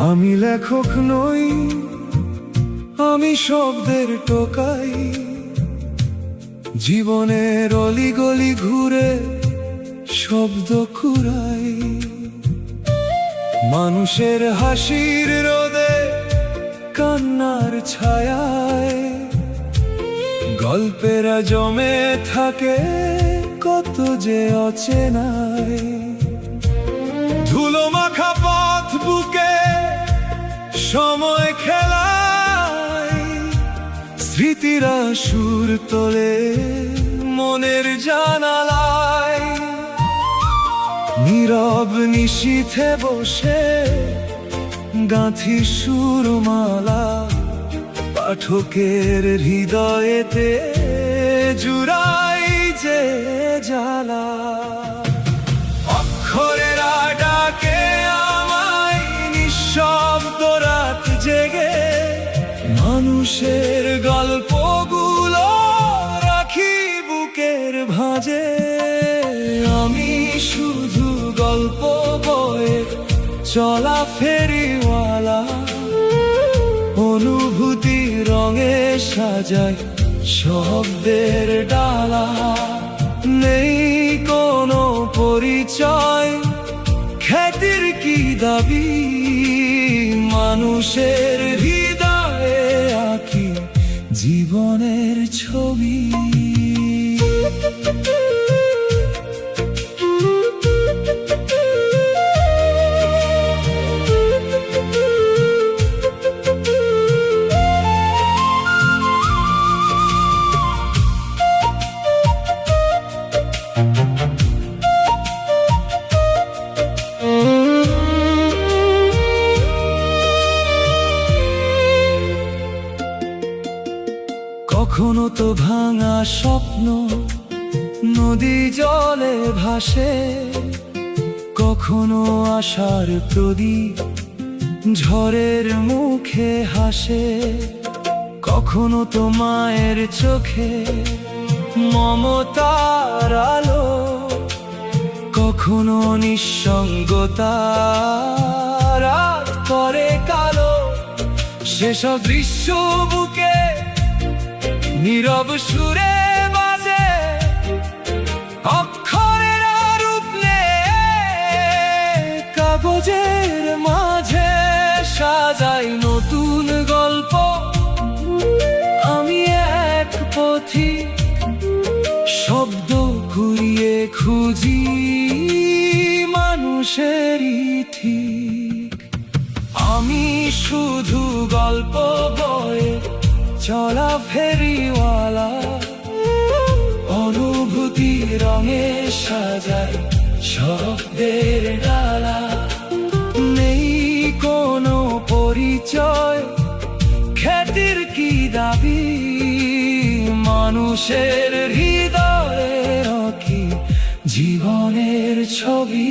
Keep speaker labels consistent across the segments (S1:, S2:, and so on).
S1: আমি লেখক নই, আমি শব্দের টোকাই, জীবনের অলিগলি ঘুরে শব্দ কুড়াই। মানুষের হাসির রোদে, কান্নার ছায়ায়, গল্পেরা জমে থাকে কত যে অচেনায়। ধুলো মাখা পথ বুকে সময় খেলায়, স্মৃতিরা সুর তোলে মনের জানালায়। নীরব নিশীথে বসে গাঁথি সুরমালা, পাঠকের হৃদয়েতে জুড়াই যে জ্বালা। অক্ষরেরা ডাকে আমায় নিঃশব্দ রাত জেগে, মানুষের গল্পগুলো রাখি বুকের ভাঁজে। আমি শুধু গল্প বয়ে চলা ফেরিওয়ালা, অনুভূতি রঙে সাজায় শব্দের ডালা। নেই কোনো পরিচয়, খ্যাতির কি দাবি, মানুষের হৃদয়ে আঁকি জীবনের ছবি। কখনো তো ভাঙা স্বপ্ন নদী জলে ভাসে, কখনো আশার প্রদীপ ঝড়ের মুখে হাসে। কখনো তো মায়ের চোখে মমতার আলো, কখনো নিঃসঙ্গতা রাত করে কালো। সেসব দৃশ্য বুকে নীরব সুরে বাজে, অক্ষরেরা রূপ নেয় কাগজের মাঝে, সাজাই নতুন গল্প। আমি এক পথিক, শব্দ ঘুরিয়ে খুঁজি মানুষেরই ঠিক। আমি শুধু গল্প বয়ে চলা ফেরিওয়ালা, অনুভূতি রঙে সাজায় শব্দের ডালা। নেই কোনো পরিচয়, খ্যাতির কি দাবি, মানুষের হৃদয়ে আঁকি জীবনের ছবি।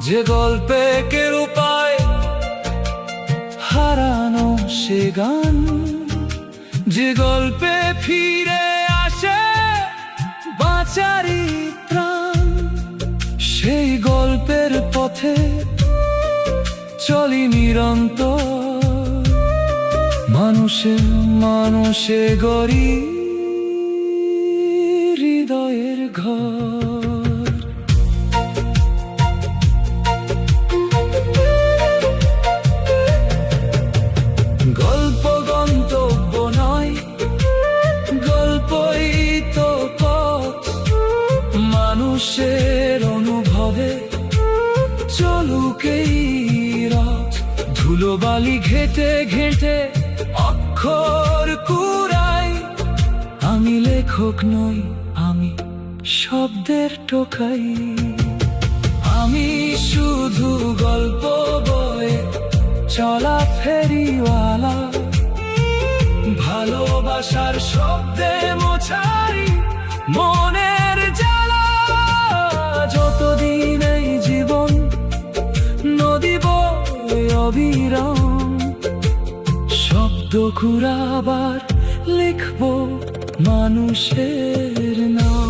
S1: যে গল্পে কেউ পায় হারানো সে গান, যে গল্পে ফিরে আসে পথে চলি নিরন্তর, মানুষে মানুষে গড়ি হৃদয়ের ঘর। গল্প গন্তব্য নয়, গল্পই তো পথ, মানুষের অনুভবে চলুক এই রথ। ধুলোবালি ঘেটে ঘেটে অক্ষর কুড়াই, আমি লেখক নই, আমি শব্দের টোকাই। আমি শুধু গল্প বয়ে চলা ফেরিওয়ালা, ভালোবাসার শব্দে মোছাই মনের জ্বালা। যতদিন এই জীবন নদী বয়ে অবিরাম, শব্দ কুড়াবার লিখবো মানুষের নাম।